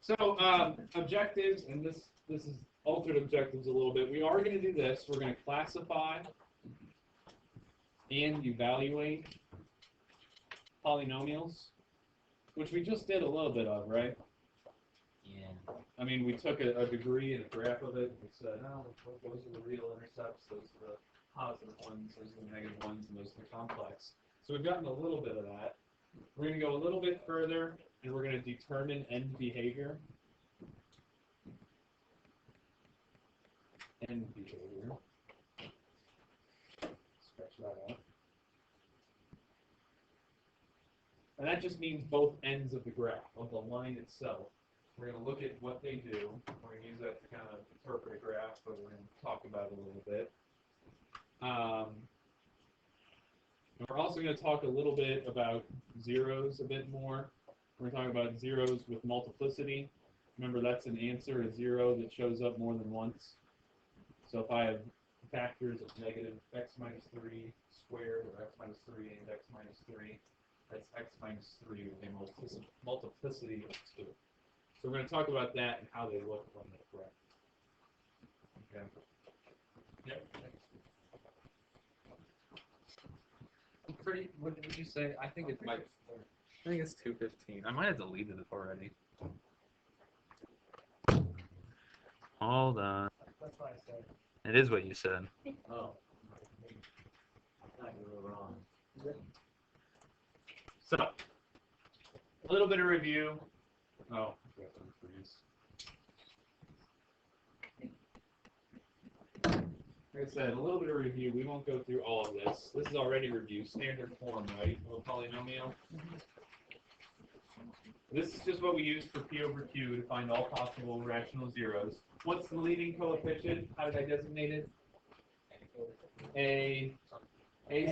So objectives, and this is altered objectives a little bit. We are going to do this. We're going to classify and evaluate polynomials, which we just did a little bit of, right? Yeah. I mean, we took a degree and a graph of it. We said, oh, those are the real intercepts, those are the positive ones, those are the negative ones, and those are the complex. So we've gotten a little bit of that. We're going to go a little bit further, and we're going to determine end behavior. End behavior. Scratch that out. And that just means both ends of the graph, of the line itself. We're going to look at what they do. We're going to use that to kind of interpret a graph, but we're going to talk about it a little bit. And we're also going to talk a little bit about zeros a bit more. We're going to talk about zeros with multiplicity. Remember, that's an answer, a zero that shows up more than once. So if I have factors of negative x minus 3 squared, or x minus 3 and x minus 3, that's x minus 3 with a multiplicity of 2. So we're going to talk about that and how they look when they're correct. Okay. Yep. Pretty. What did you say? I think it might. I think it's 2:15. I might have deleted it already. Hold on. That's what I said. It is what you said. Oh. I thought you were wrong. So, a little bit of review. Oh, I forgot to freeze. Like I said, a little bit of review. We won't go through all of this. This is already review, standard form, right, of a polynomial. This is just what we use for P over Q to find all possible rational zeros. What's the leading coefficient? How did I designate it? A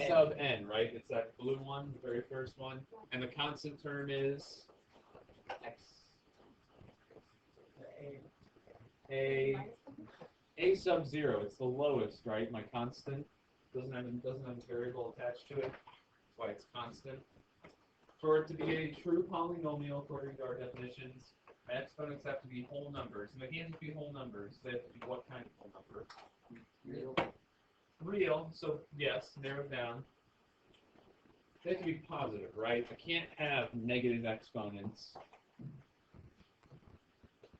sub n, right? It's that blue one, the very first one. And the constant term is X. A sub 0. It's the lowest, right? My constant doesn't have a variable attached to it. That's why it's constant. For it to be a true polynomial, according to our definitions, my exponents have to be whole numbers. And they can't just be whole numbers. They have to be what kind of whole number? Real. So yes, narrow it down. They have to be positive, right? I can't have negative exponents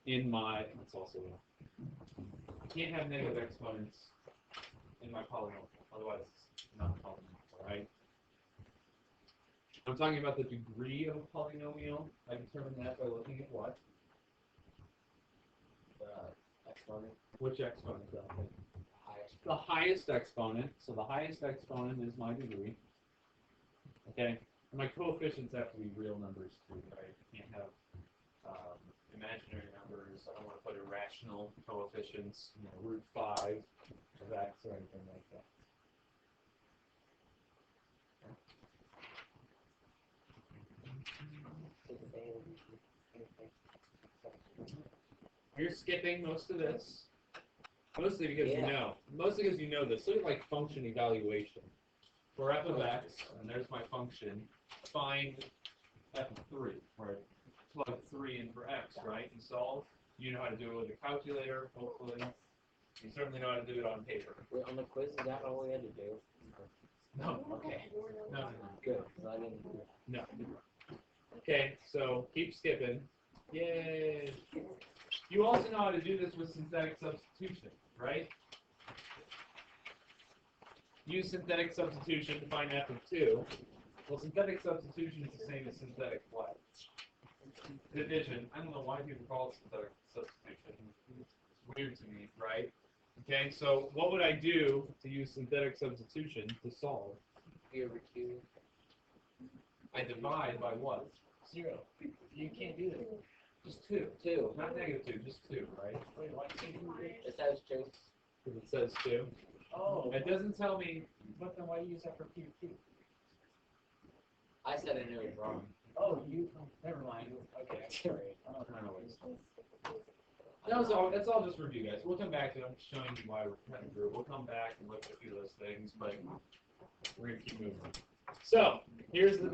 in my. That's also. I can't have negative exponents in my polynomial. Otherwise, it's not a polynomial, right? I'm talking about the degree of a polynomial. I determine that by looking at what? The exponent. Which exponent? Highest. The highest exponent. So the highest exponent is my degree. Okay? And my coefficients have to be real numbers too, right? I can't have imaginary numbers. I don't want to put irrational coefficients, root 5 of x or anything like that. You're skipping most of this. Mostly because you know. Mostly because you know this. Look at like function evaluation. For f of x, and there's my function, find f of 3, where plug 3 in for x, right? And solve. You know how to do it with a calculator, hopefully. You certainly know how to do it on paper. Wait, on the quiz, is that all we had to do? No. Okay. No. Good, because I didn't. No. Okay, so keep skipping. Yay. You also know how to do this with synthetic substitution, right? Use synthetic substitution to find f of 2. Well, synthetic substitution is the same as synthetic what? Division. I don't know why people call it synthetic substitution. It's weird to me, right? Okay, so what would I do to use synthetic substitution to solve? P over Q. I divide by what? 0. You can't do that. Just 2. 2. Not negative 2, just 2, right? Wait, why can't you do that? It says 2. Because it says 2. Oh. It doesn't tell me. But then why do you use that for P to Q? I said I knew it was wrong. Oh, you. Never mind. Okay, sorry. That's all just review, guys. We'll come back to it. I'm just showing you why we're cutting through. We'll come back and look at a few of those things, but we're gonna keep moving. So here's the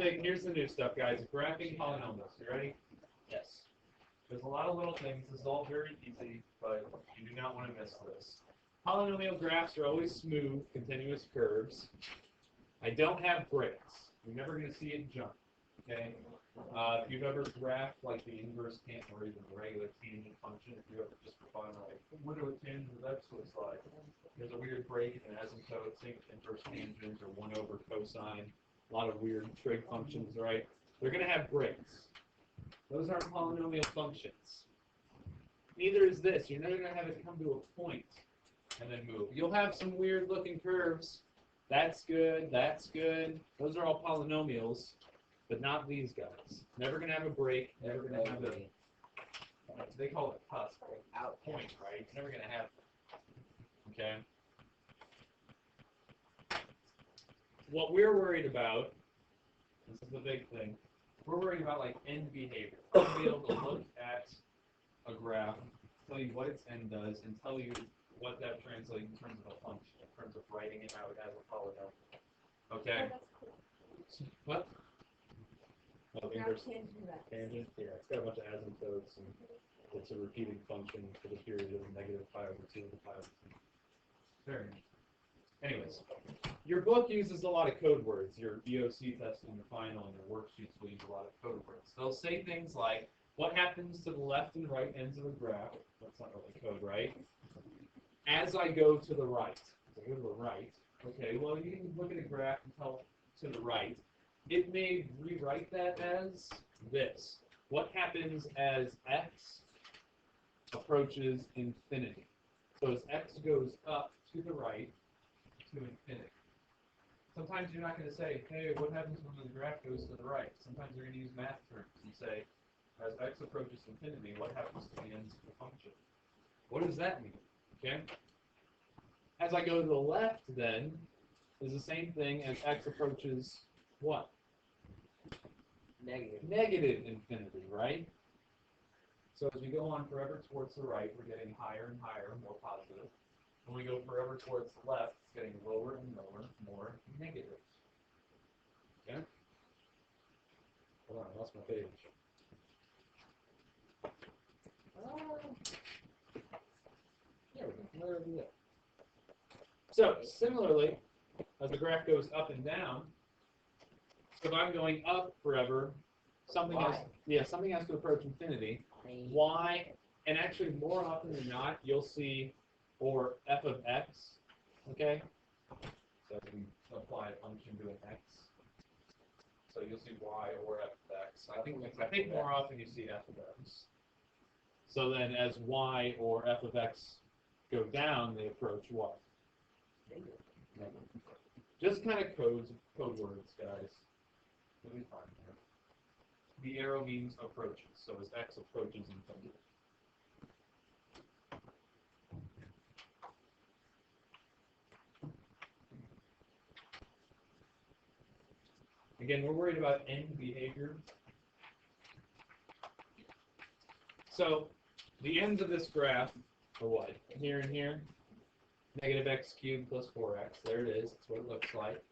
new stuff, guys. Graphing polynomials. You ready? There's a lot of little things. This is all very easy, but you do not want to miss this. Polynomial graphs are always smooth, continuous curves. I don't have breaks. You're never going to see it jump. Okay? If you've ever graphed like the inverse tangent or even the regular tangent function, if you ever just for fun, like, what do a tangent of x looks like? There's a weird break in asymptote, think inverse tangent or 1 over cosine. A lot of weird trig functions, right? They're going to have breaks. Those aren't polynomial functions. Neither is this. You're never going to have it come to a point and then move. You'll have some weird looking curves. That's good. That's good. Those are all polynomials, but not these guys. Never going to have a break. Never going to have a, they call it cusp, out point, right? It's never going to have, okay? What we're worried about, this is the big thing, we're worried about like end behavior. We'll be able to look at a graph, tell you what its end does, and tell you what that translates in terms of a function, in terms of writing it out as a polynomial. Okay? What? Oh, inverse tangent? Yeah, it's got a bunch of asymptotes, and it's a repeating function for the period of negative pi over 2 to pi over 2. Very nice. Anyways, your book uses a lot of code words. Your EOC test and your final and your worksheets will use a lot of code words. They'll say things like, what happens to the left and right ends of a graph? That's not really code, right? As I go to the right. As I go to the right. Okay, well, you can look at a graph and tell to the right. It may rewrite that as this. What happens as x approaches infinity? So as x goes up to the right, to infinity. Sometimes you're not going to say, hey, what happens when the graph goes to the right? Sometimes you're going to use math terms and say, as x approaches infinity, what happens to the ends of the function? What does that mean? Okay? As I go to the left, then, is the same thing as x approaches what? Negative. Negative infinity, right? So as we go on forever towards the right, we're getting higher and higher, more positive. When we go forever towards the left, it's getting lower and lower, more negative. Okay? Hold on, I lost my page. There we go. Where are we at? So, similarly, as the graph goes up and down, so if I'm going up forever, something has to approach infinity. Y, and actually more often than not, you'll see or f of x, okay? So we apply a function to an x. So you'll see y or f of x. I think more often you see f of x. So then as y or f of x go down, they approach what? Negative. Just kind of code words, guys. You'll be fine here. The arrow means approaches, so as x approaches infinity. Again, we're worried about end behavior. So the ends of this graph are what? Here and here. Negative x cubed plus 4x. There it is. That's what it looks like.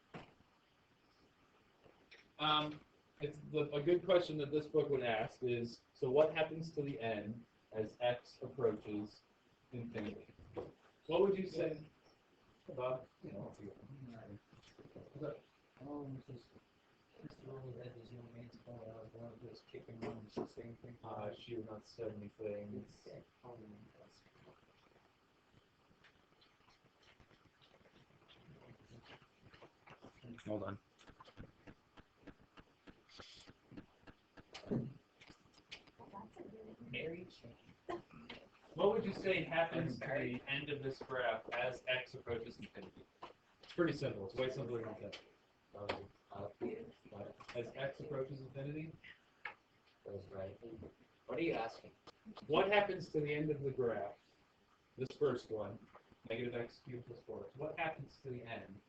A good question that this book would ask is, so what happens to the end as x approaches infinity? What would you say about, she would not said anything. Hold on. What would you say happens to the end of this graph as x approaches infinity? It's pretty simple. It's way simpler than that. As x approaches infinity? Goes right. What are you asking? What happens to the end of the graph? This first one, negative x cubed plus 4. What happens to the end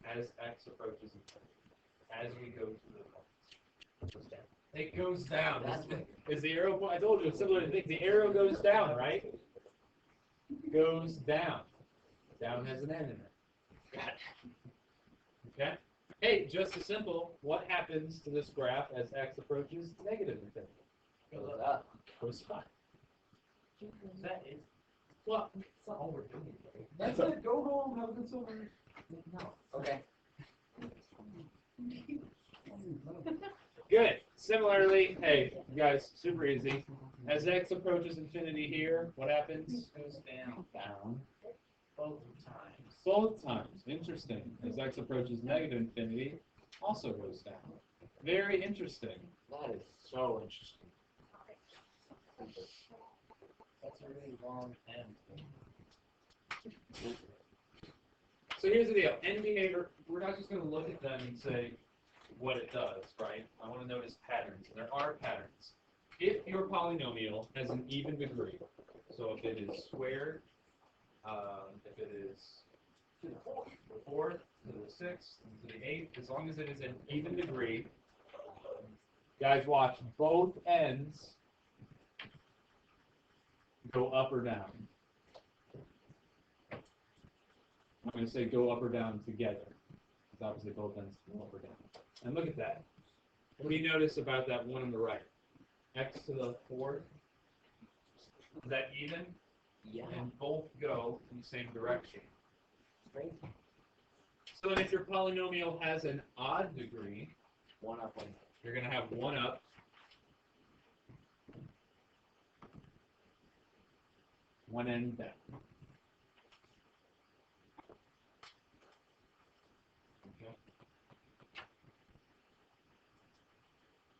as x approaches infinity? As we go to the point? It goes down. Is the arrow point? I told you it's similar to things. The arrow goes down, right? Goes down. Down has an end in it. Got it. Okay? Hey, just as simple. What happens to this graph as x approaches negative infinity? Goes up. Goes up. That is, Well, that's not all we're doing today. that's it. Go home. Have a good summer. No. Okay. Good. Similarly, hey, you guys, super easy. As x approaches infinity here, what happens? Goes down Down. both times. Both times. Interesting. As x approaches negative infinity, also goes down. Very interesting. That is so interesting. That's a really long end. So here's the deal. N behavior, we're not just going to look at them and say what it does, right? I want to notice patterns. And there are patterns. If your polynomial has an even degree, so if it is squared, if it is to the fourth, to the sixth, to the eighth, as long as it is an even degree, guys, watch, both ends go up or down. I'm going to say go up or down together, because obviously both ends go up or down. And look at that. What do you notice about that one on the right? X to the fourth. Is that even? Yeah. And both go in the same direction. Crazy. So then if your polynomial has an odd degree, One up one. you're going to have one up. One end down. Okay.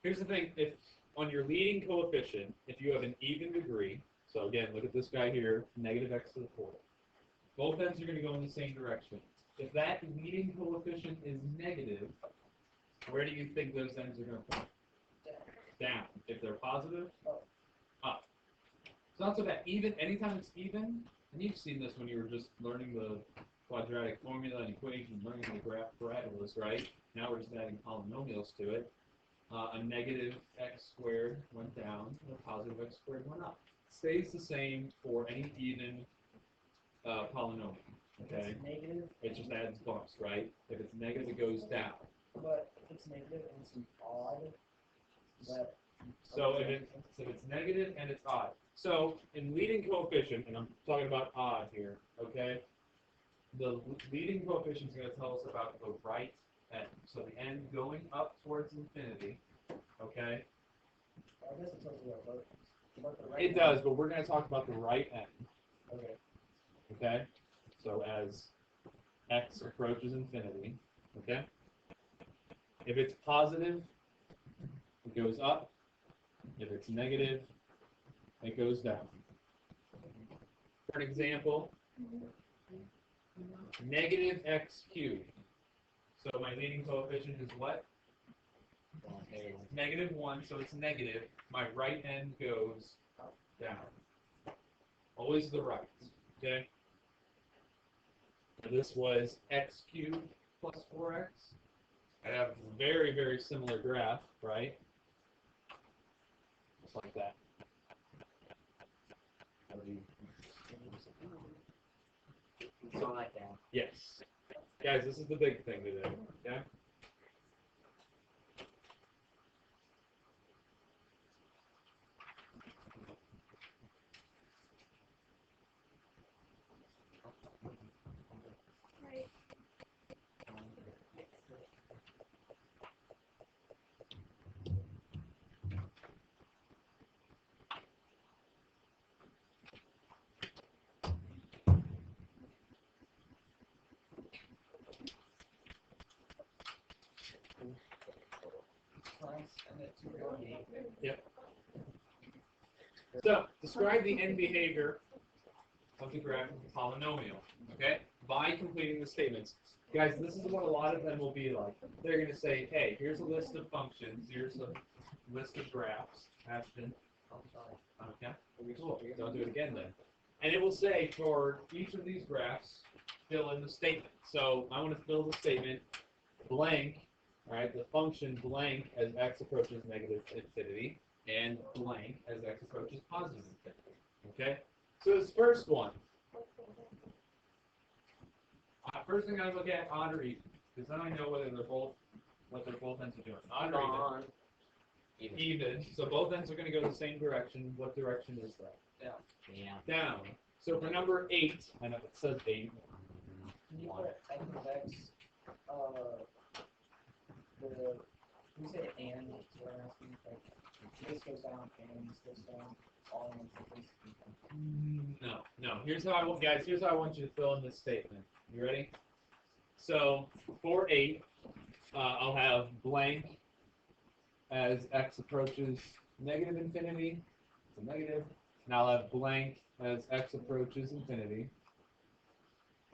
Here's the thing, if on your leading coefficient, if you have an even degree, so again, look at this guy here, negative x to the fourth. Both ends are going to go in the same direction. If that leading coefficient is negative, where do you think those ends are going to point? Down. If they're positive, up. So not so bad. Even, anytime it's even, and you've seen this when you were just learning the quadratic formula and equation, learning the graph parabolas, right? Now we're just adding polynomials to it. A negative x squared went down, and a positive x squared went up. Stays the same for any even polynomial. Okay? If it's negative, It just adds bumps, right? If it's negative, it goes down. but if it's negative and it's an odd, that. So if it's negative and it's odd. So in leading coefficient, and I'm talking about odd here, okay? The leading coefficient is going to tell us about the right end. So the end going up towards infinity, okay? I guess it tells you about the right. It does, but we're going to talk about the right end, Okay. okay? So as x approaches infinity, okay? If it's positive, it goes up. If it's negative, it goes down. For an example, negative x cubed. So my leading coefficient is what? Negative 1, so it's negative. My right end goes down. Always the right, okay? This was x cubed plus 4x. I have a very, very similar graph, right? Just like that. So like that. Yes. Guys, this is the big thing today, okay? Yep. So, describe the end behavior of the graph of the polynomial, okay? By completing the statements. Guys, this is what a lot of them will be like. They're going to say, hey, here's a list of functions, here's a list of graphs, Ashton. Okay? Cool. Don't do it again then. And it will say for each of these graphs, fill in the statement. So I want to fill the statement blank, all right, the function blank as x approaches negative infinity, and blank as x approaches positive infinity. Okay? So this first one. First thing I look at, odd or even, because then I know whether they're both what they're both ends are doing. Odd or even. Even. So both ends are going to go the same direction. What direction is that? Yeah. Down. So for number 8, I know it says 8. Can you put f of x, you say and, that's what I'm asking, like, this goes down and this goes down, all in one place. No. Here's how I want, guys. Here's how I want you to fill in this statement. You ready? So for 8, I'll have blank as x approaches negative infinity. It's a negative. And I'll have blank as x approaches infinity.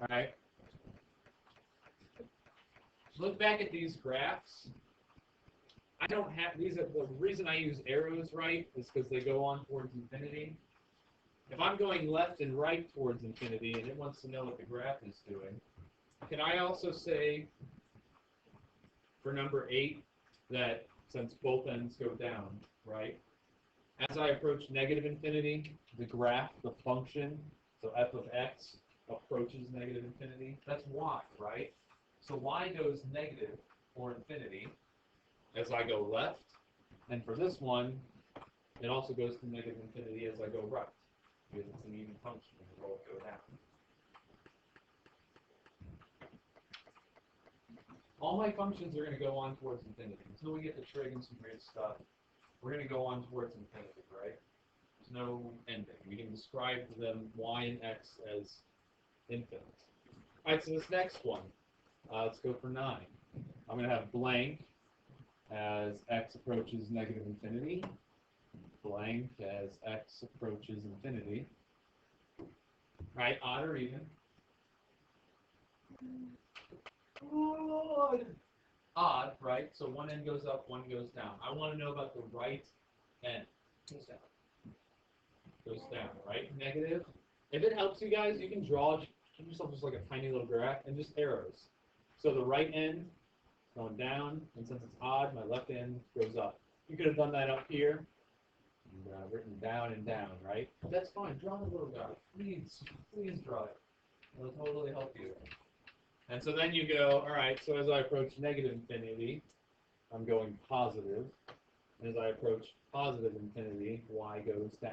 All right. Look back at these graphs. I don't have these. The reason I use arrows, right, is because they go on towards infinity. If I'm going left and right towards infinity, and it wants to know what the graph is doing, can I also say for number 8 that since both ends go down, right, as I approach negative infinity, the graph, the function, so f of x approaches negative infinity. That's y, right? So y goes negative for infinity as I go left, and for this one, it also goes to negative infinity as I go right, because it's an even function, and they both go down. All my functions are going to go on towards infinity. Until we get to trig and some weird stuff, we're going to go on towards infinity, right? There's no ending. We can describe to them y and x as infinite. All right, so this next one, let's go for 9. I'm going to have blank as x approaches negative infinity, blank as x approaches infinity. Right, odd or even? Odd, right? So one end goes up, one goes down. I want to know about the right end. Goes down. Goes down, right? Negative. If it helps you guys, you can draw, give yourself just like a tiny little graph and just arrows. So the right end going down, and since it's odd, my left end goes up. You could have done that up here, and, written down and down, right? That's fine. Draw a little guy. Please draw it. It'll totally help you. And so then you go, all right, so as I approach negative infinity, I'm going positive. And as I approach positive infinity, y goes down.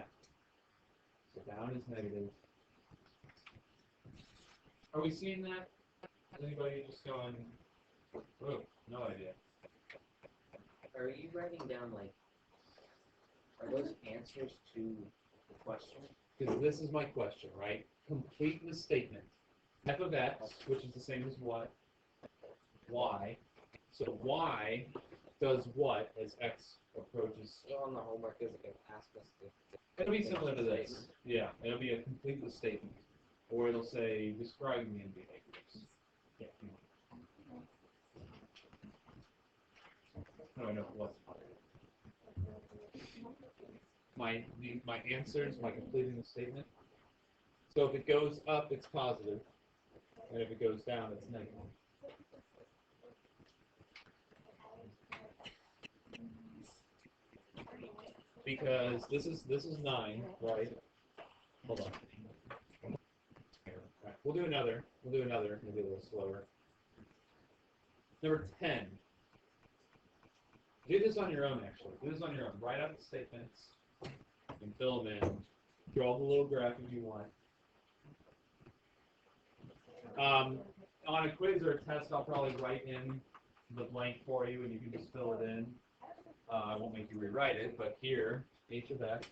So down is negative. Are we seeing that? Is anybody just going, oh, no idea. Are you writing down, like, are those answers to the question? Because this is my question, right? Complete the statement. F of x, which is the same as what? Y. So y does what as x approaches? So on the homework, is it going to ask us to... It'll be similar to this. Yeah, it'll be a complete the statement. Or it'll say, describe the end behaviors. Yeah. No, I know what's my answers, my completing the statement. So if it goes up, it's positive. And if it goes down, it's negative. Because this is 9, right? Hold on. Right, we'll do another, maybe a little slower. Number 10. Do this on your own, actually. Do this on your own. Write out the statements and fill them in. Draw the little graph if you want. On a quiz or a test, I'll probably write in the blank for you, and you can just fill it in. I won't make you rewrite it, but here, h of x,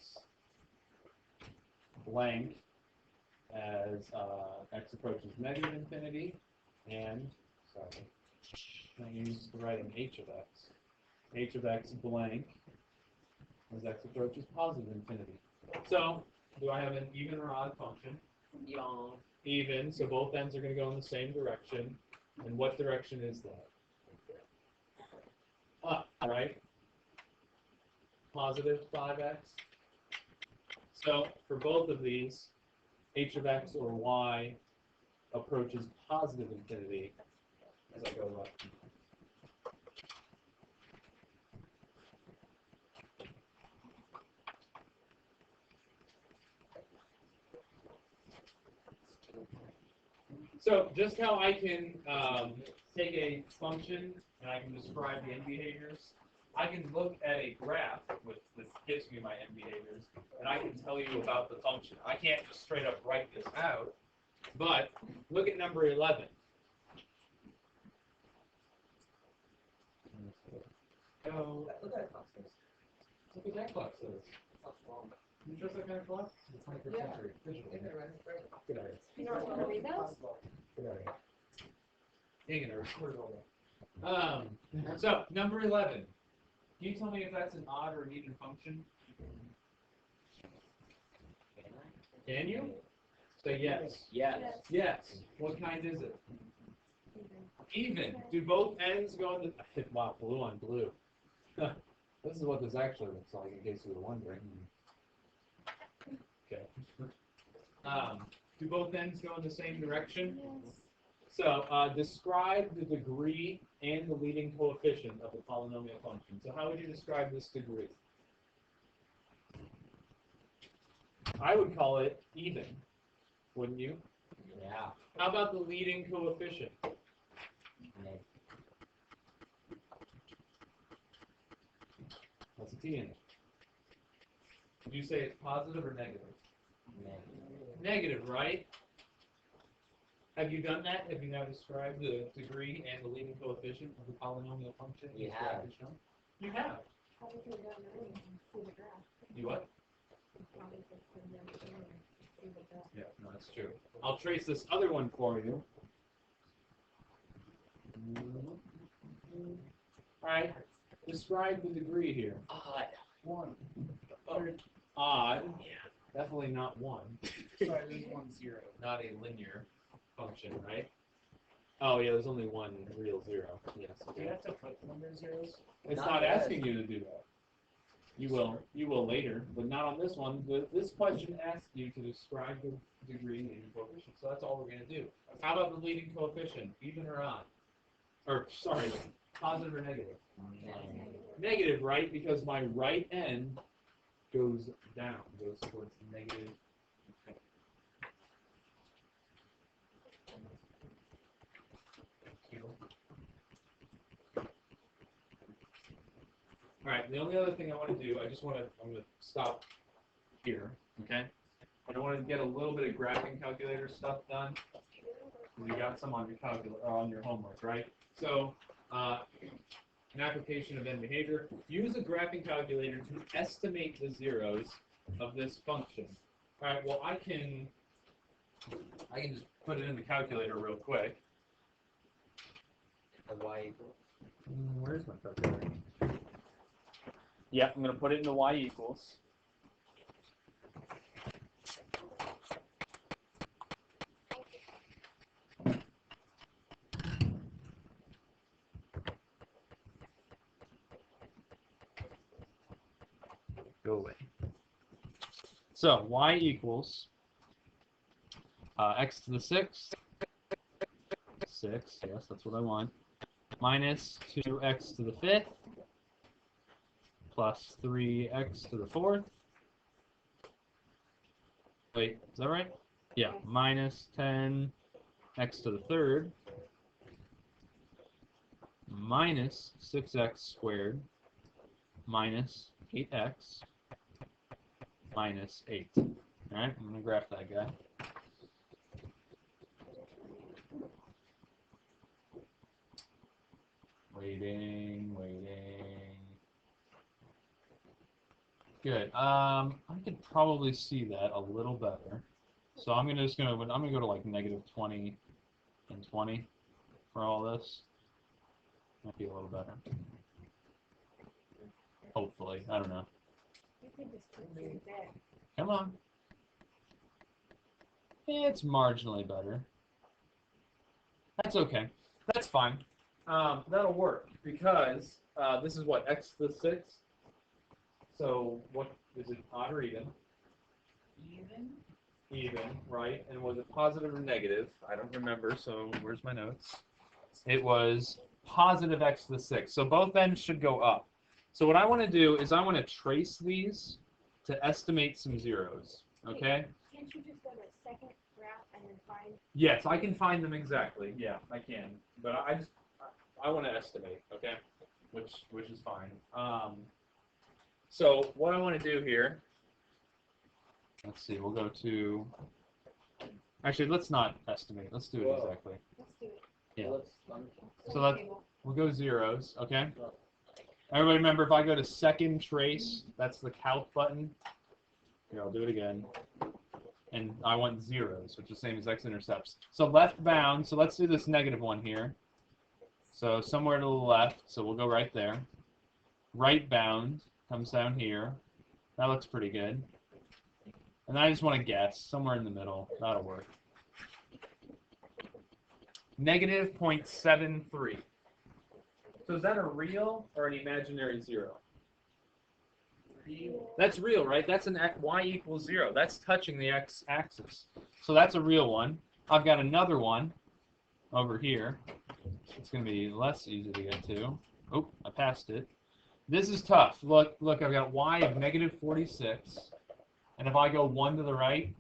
blank, as x approaches negative infinity, and, sorry, I'm used to writing h of x blank, as x approaches positive infinity. So, do I have an even or odd function? Yawn. Even, so both ends are going to go in the same direction. And what direction is that? Up, right? Positive 5x. So for both of these, h of x or y approaches positive infinity as I go left. So just how I can take a function and I can describe the end behaviors, I can look at a graph with this gives me my end behaviors, and I can tell you about the function. I can't just straight up write this out, but look at number 11. So, Look at that clock says. look at that clock says. Clock's wrong. You trust that kind of clock? The 21st century. Look at it right there. Good idea. You don't want to read those? Good idea. Dang it, I recorded all that. So, number 11. Can you tell me if that's an odd or an even function? Can you? Say yes. Yes. Yes. What kind is it? Even. Do both ends go in the... Wow, blue on blue. This is what this actually looks like, in case you were wondering. Okay. Do both ends go in the same direction? So, describe the degree and the leading coefficient of the polynomial function. So how would you describe this degree? I would call it even, wouldn't you? Yeah. How about the leading coefficient? Neg. What's a T in it? Would you say it's positive or negative? Neg. Negative, right? Have you done that? Have you now described the degree and the leading coefficient of the polynomial function? We This have. graph is shown? You have. Probably could have done it earlier. See the graph. You what? Probably could have done it earlier. See the graph. Yeah, no, that's true. I'll trace this other one for you. Alright, describe the degree here. Odd. 1. Odd. Definitely not 1. Sorry, there's 1 0. Not a linear function, right? Oh yeah, there's only one real 0. Yes. Do you have to put number zeros? It's Not not yet. asking you to do that. You will later, but not on this one. This question asks you to describe the degree and leading coefficient, so that's all we're going to do. How about the leading coefficient, even or odd? Or, sorry, positive or negative? Neg. Negative, right? Because my right end goes down, goes towards the negative. All right, the only other thing I want to do, I'm going to stop here, okay? I don't want to get a little bit of graphing calculator stuff done. You got some on your on your homework, right? So, an application of end behavior. Use a graphing calculator to estimate the zeros of this function. All right, well, I can just put it in the calculator real quick. The y equals. Where's my calculator? Yeah, I'm going to put it in the y equals. Go away. So y equals x to the 6. 6, yes, that's what I want. Minus 2x to the 5th. Plus 3x to the 4th. Wait, is that right? Yeah, minus 10x to the 3rd. Minus 6x squared. Minus 8x. Minus 8. Alright, I'm going to graph that guy. Waiting. Good. I could probably see that a little better. So I'm gonna go to like negative 20 and 20 for all this. Might be a little better. Hopefully, I don't know. You can just put it there. Come on. It's marginally better. That's okay. That's fine. That'll work because this is what, x to the 6? So what is it, odd or even? Even? Even, right? And was it positive or negative? I don't remember, so where's my notes? It was positive x to the 6. So both ends should go up. So what I want to do is I want to trace these to estimate some zeros, okay? Can't you just go to second graph and then find? Yes, I can find them exactly. Yeah, I can. But I want to estimate, okay? which is fine. So what I want to do here, let's see, we'll go to, actually, let's not estimate. Let's do it Whoa. exactly. Let's do it. Yeah. Let's So let's, we'll go zeros, okay? Everybody remember, if I go to second trace, that's the calc button. Here, I'll do it again. And I want zeros, which is the same as x-intercepts. So left bound, so let's do this negative one here. So somewhere to the left, so we'll go right there. Right bound comes down here. That looks pretty good. And I just want to guess, somewhere in the middle. That'll work. Negative 0.73. So is that a real or an imaginary zero? That's real, right? That's an y equals 0. That's touching the x-axis. So that's a real one. I've got another one over here. It's going to be less easy to get to. Oh, I passed it. This is tough. Look, I've got y of negative 46. And if I go 1 to the right,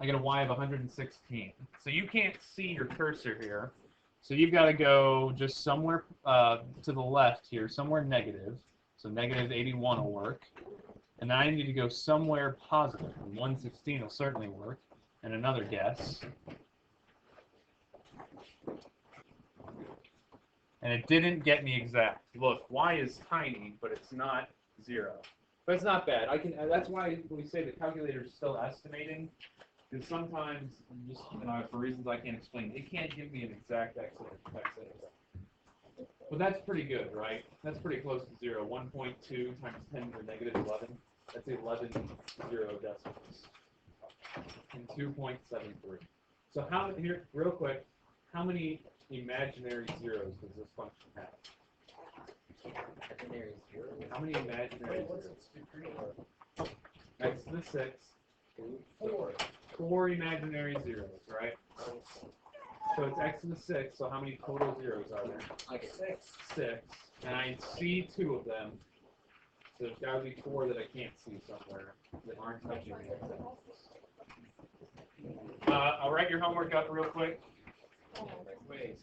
I get a y of 116. So you can't see your cursor here. So you've got to go just somewhere to the left here, somewhere negative. So negative 81 will work. And then I need to go somewhere positive. And 116 will certainly work. And another guess. And it didn't get me exact. Look, y is tiny, but it's not 0. But it's not bad. I can. That's why we say the calculator is still estimating. Because sometimes, just for reasons I can't explain, it can't give me an exact x-intercept. But that's pretty good, right? That's pretty close to 0. 1.2 times 10 to the negative 11. That's 11 0 decimals. And 2.73. So how, here, real quick, how many imaginary zeros does this function have? Imaginary zero. How many imaginary zeros? X to the 6. 4. 4 imaginary zeros, right? So it's x to the 6, so how many total zeros are there? Like 6. 6. And I see 2 of them. So there's got to be 4 that I can't see somewhere that aren't touching me. I'll write your homework up real quick. Wait.